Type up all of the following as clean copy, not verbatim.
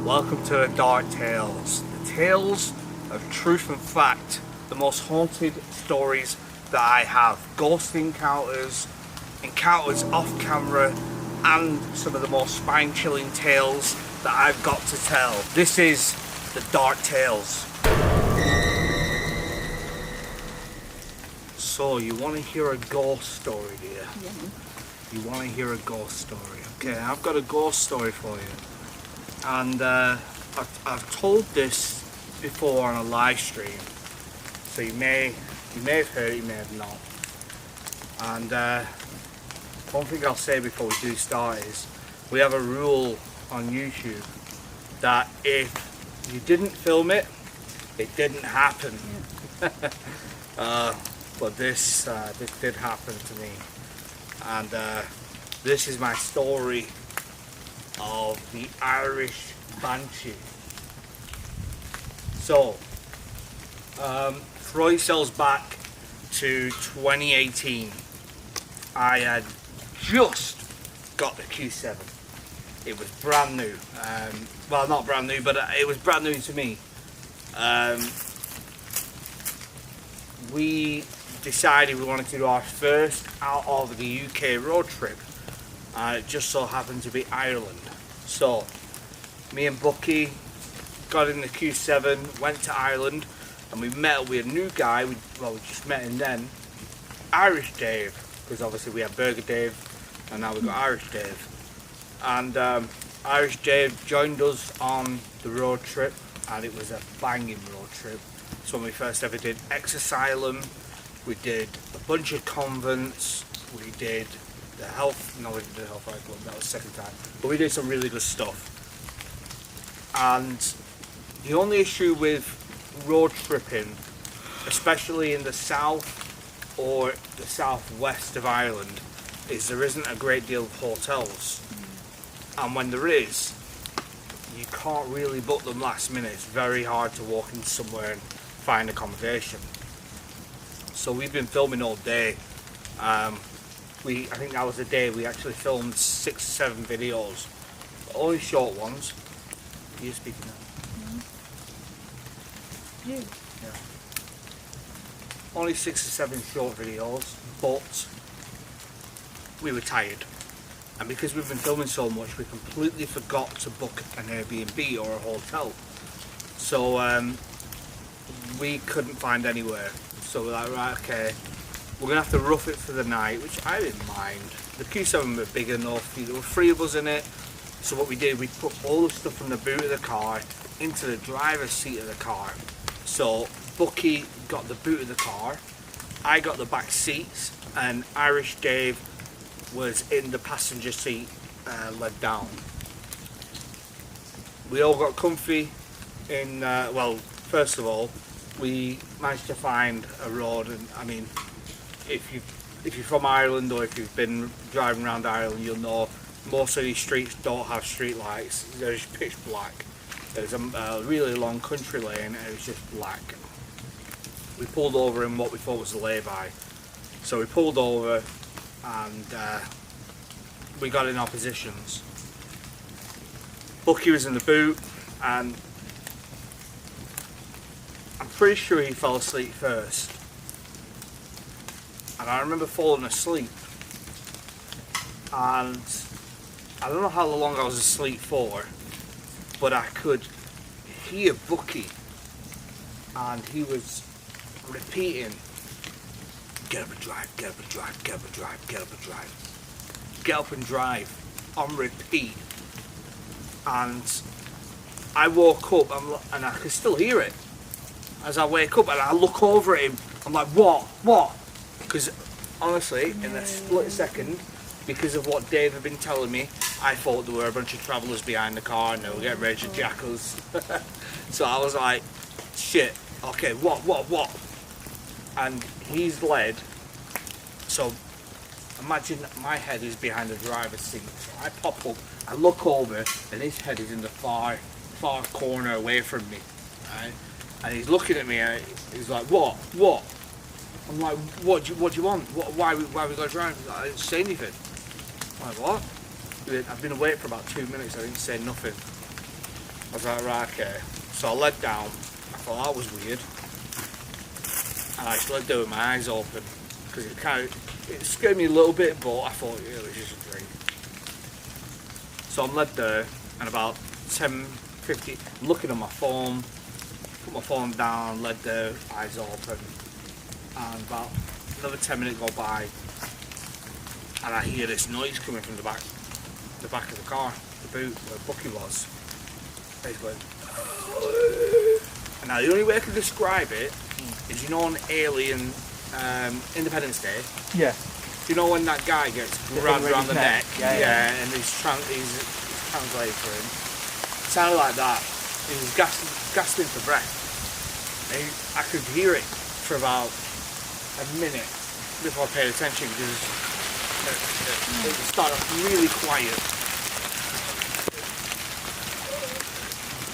Welcome to the Dark Tales. The tales of truth and fact. The most haunted stories that I have. Ghost encounters, encounters off camera, and some of the most spine-chilling tales that I've got to tell. This is the Dark Tales. So, you want to hear a ghost story, dear? Yeah. You want to hear a ghost story? Okay, I've got a ghost story for you. And I've told this before on a live stream. So you may have heard it, you may have not. And one thing I'll say before we do start is, we have a rule on YouTube that if you didn't film it, it didn't happen. Yeah. But this did happen to me, and this is my story of the Irish Banshee. So, throw yourselves back to 2018. I had just got the Q7. It was brand new. Well, not brand new, but it was brand new to me. We decided we wanted to do our first out of the UK road trip. It just so happened to be Ireland. So, me and Bucky got in the Q7, went to Ireland, and we met with a new guy. We just met him then, Irish Dave, because obviously we had Burger Dave, and now we've got Irish Dave. And Irish Dave joined us on the road trip, and it was a banging road trip. It's when we first ever did Ex-Asylum. We did a bunch of convents. We did the health. No, we didn't do the Hellfire Club. That was the second time. But we did some really good stuff. And the only issue with road tripping, especially in the south or the southwest of Ireland, is there isn't a great deal of hotels. And when there is, you can't really book them last minute. It's very hard to walk into somewhere and find accommodation. So we've been filming all day. I think that was the day we actually filmed 6 or 7 videos. Only short ones. You're speaking now. You. Yeah. Only 6 or 7 short videos, but we were tired. And because we've been filming so much, we completely forgot to book an Airbnb or a hotel. So we couldn't find anywhere. So we're like, right, okay, we're going to have to rough it for the night, which I didn't mind. The Q7 were big enough, there were 3 of us in it. So what we did, we put all the stuff from the boot of the car into the driver's seat of the car. So Bucky got the boot of the car, I got the back seats, and Irish Dave was in the passenger seat, led down. We all got comfy in, well, first of all, we managed to find a road, and I mean, if you're from Ireland or if you've been driving around Ireland, you'll know most of these streets don't have street lights. They're just pitch black. There's a really long country lane, and it's just black. We pulled over in what we thought was a lay-by. So we pulled over, and we got in our positions. Bucky was in the boot, and I'm pretty sure he fell asleep first. And I remember falling asleep. And I don't know how long I was asleep for, but I could hear Bucky. And he was repeating, get up and drive, get up and drive, get up and drive, get up and drive. Get up and drive on repeat. And I woke up and I could still hear it. As I wake up and I look over at him, I'm like, what? Because honestly, in a split second, because of what Dave had been telling me, I thought there were a bunch of travellers behind the car and they were getting ready to jack us. So I was like, shit, okay, what? And he's led, so imagine my head is behind the driver's seat. So I pop up, I look over, and his head is in the far corner away from me, right? And he's looking at me and he's like, what? I'm like, what do you want? Why we got to drive? I didn't say anything. I'm like, what? I've been awake for about 2 minutes, I didn't say nothing. I was like, right, okay. So I led down. I thought that was weird. And I just led down with my eyes open. Because it scared me a little bit, but I thought it was just a dream. So I'm led there, and about 10, 15, I'm looking at my phone, put my phone down, led there, eyes open. And about another 10 minutes go by, and I hear this noise coming from the back of the car, the boot where Bucky was. He's going, and now the only way I can describe it is, you know, on Alien Independence Day. Yeah. Do you know when that guy gets grabbed around the neck? Yeah. And he's translated for him. It sounded like that. He was gasping for breath. And I could hear it for about a minute before I paid attention, because it started off really quiet.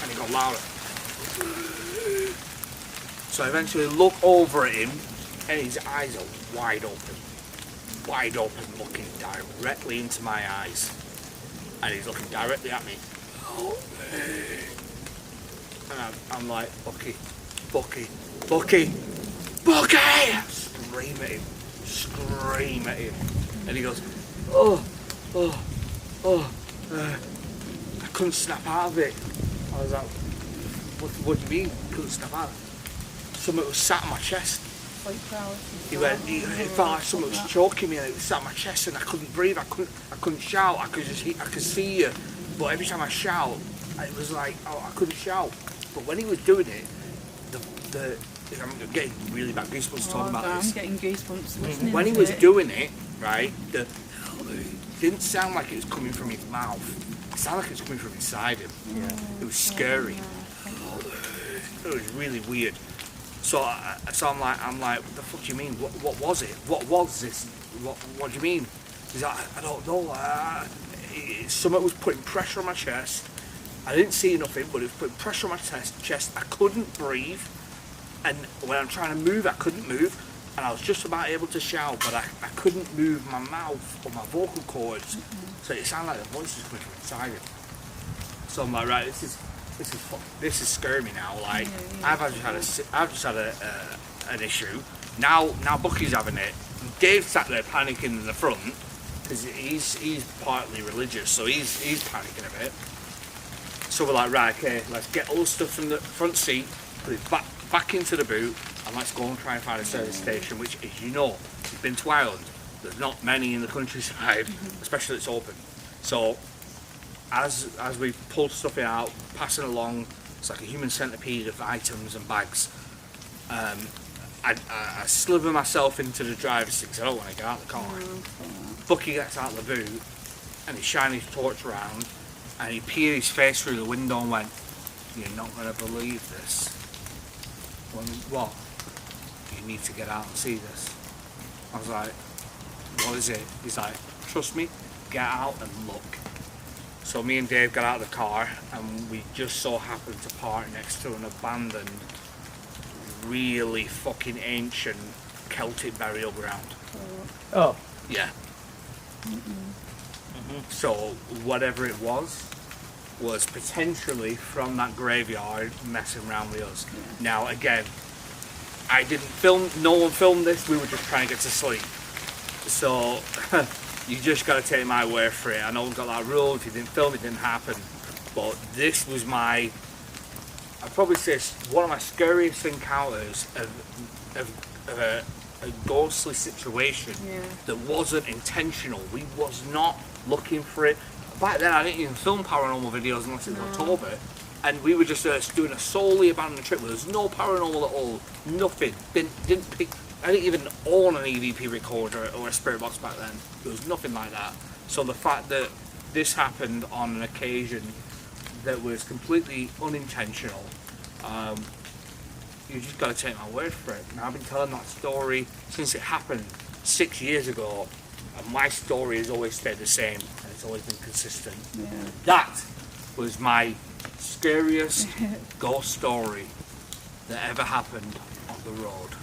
And it got louder. So I eventually look over at him, and his eyes are wide open, looking directly into my eyes. And he's looking directly at me. And I'm like, Bucky! Scream at him. And he goes, I couldn't snap out of it. I was like, what do you mean, couldn't snap out? Something was sat on my chest. It felt like something was choking me, and it was sat on my chest, and I couldn't breathe. I couldn't shout. I could see you, but every time I shout, it was like, I couldn't shout. But when he was doing it, I'm getting really bad goosebumps talking about this. I'm getting goosebumps listening. When he was doing it, right, it didn't sound like it was coming from his mouth. It sounded like it was coming from inside him. Yeah. It was scary. It was really weird. So I'm like, what the fuck do you mean? What was it? What was this? What do you mean? He's like, I don't know. Something was putting pressure on my chest. I didn't see nothing, but it was putting pressure on my chest. I couldn't breathe, and when I'm trying to move, I couldn't move, and I was just about able to shout, but I couldn't move my mouth or my vocal cords. So it sounded like the voice was coming from inside it. So I'm like, right, this is scaring me now. Like, I've just had an issue. Now Bucky's having it. Dave's sat there panicking in the front, because he's partly religious, so he's panicking a bit. So we're like, right, okay, let's get all the stuff from the front seat, put it back into the boot, and let's go and try and find a service station, which, as you know, you've been to Ireland, there's not many in the countryside, especially it's open. So as we pull stuff out, passing along, it's like a human centipede of items and bags. I sliver myself into the driver's seat because I don't want to get out of the car. Bucky gets out of the boot, and he's shining his torch around, and he peered his face through the window and went, "You're not going to believe this." I went, "What?" "You need to get out and see this." I was like, "What is it?" He's like, "Trust me, get out and look." So me and Dave got out of the car, and we just so happened to park next to an abandoned, really fucking ancient Celtic burial ground. Oh. Yeah. So whatever it was potentially from that graveyard messing around with us. Now again, I didn't film, no one filmed this, we were just trying to get to sleep. So you just got to take my word for it. I know we've got that rule, if you didn't film it didn't happen. But this was I'd probably say one of my scariest encounters of a ghostly situation that wasn't intentional. We was not looking for it. Back then I didn't even film paranormal videos unless it was October, and we were just doing a solely abandoned trip where there was no paranormal at all, nothing. Didn't pick. I didn't even own an EVP recorder or a spirit box back then. There was nothing like that. So the fact that this happened on an occasion that was completely unintentional, you just got to take my word for it. Now I've been telling that story since it happened 6 years ago, and my story has always stayed the same, and it's always been consistent. That was my scariest ghost story that ever happened on the road.